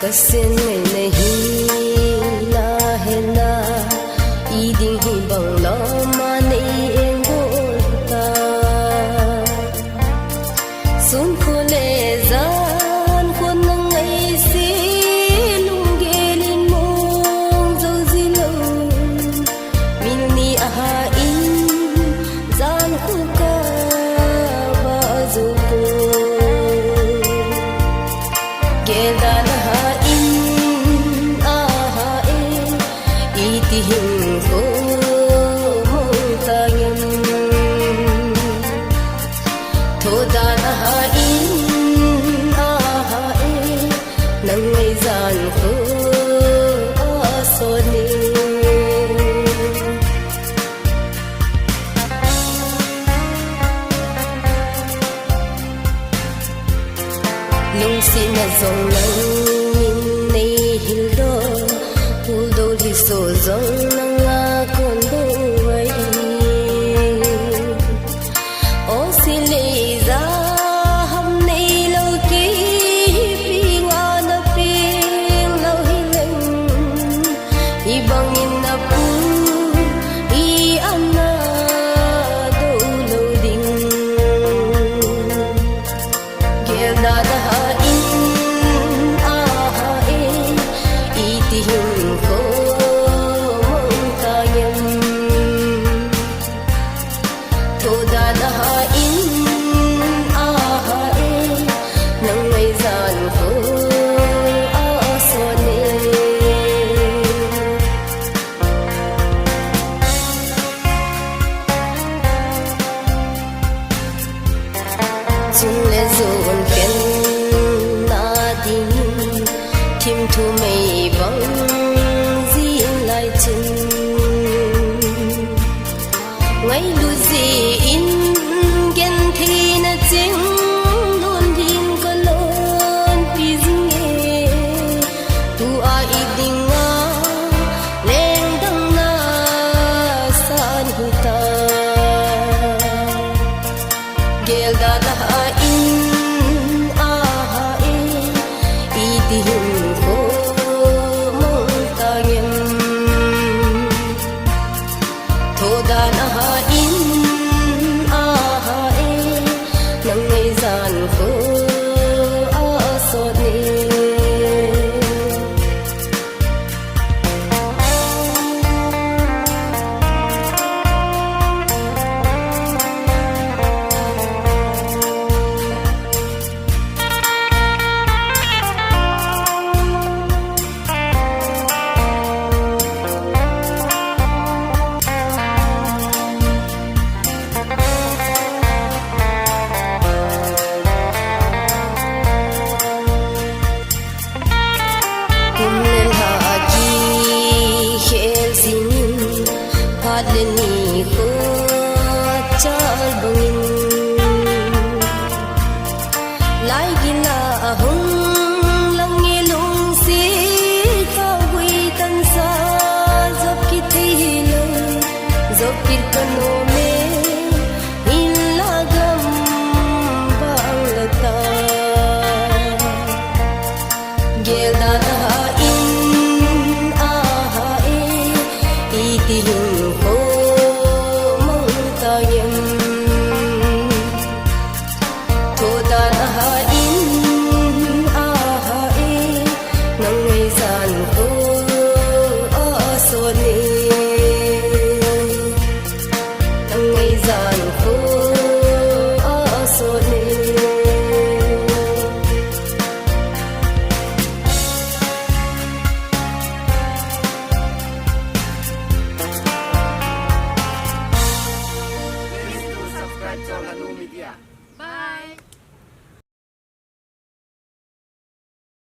Kasen ngay nahi na hai na iding hi bang la ma nei engol ta sun ko le zan ko nang ai si lung gelin mong zo zilo min ni aha in zan ko ka ba zo ko gedan hing ko mong tayam thoda na hain nang ngay zan ko asoni lung sin na zong nang min nei hildo Pudo di so zong nang akon buhay O sileza ham nei lau ki pinga na ping lau hilang Ibang ina pu I ana do lau ding Gelda da hain itihing ko mong tayam thoda na hain nang ngay zan ko asone chung le zon ken na ding Kim thu mây vắng riêng lại chân ngay lu gì in gen thi na ching luôn hin có lon pi zinge tu a iding a leng dang na san huta gel da da in itihing ko mong tayam thoda na hain nang ngay zan ko asone Leni ko chal bangin lai gila ahung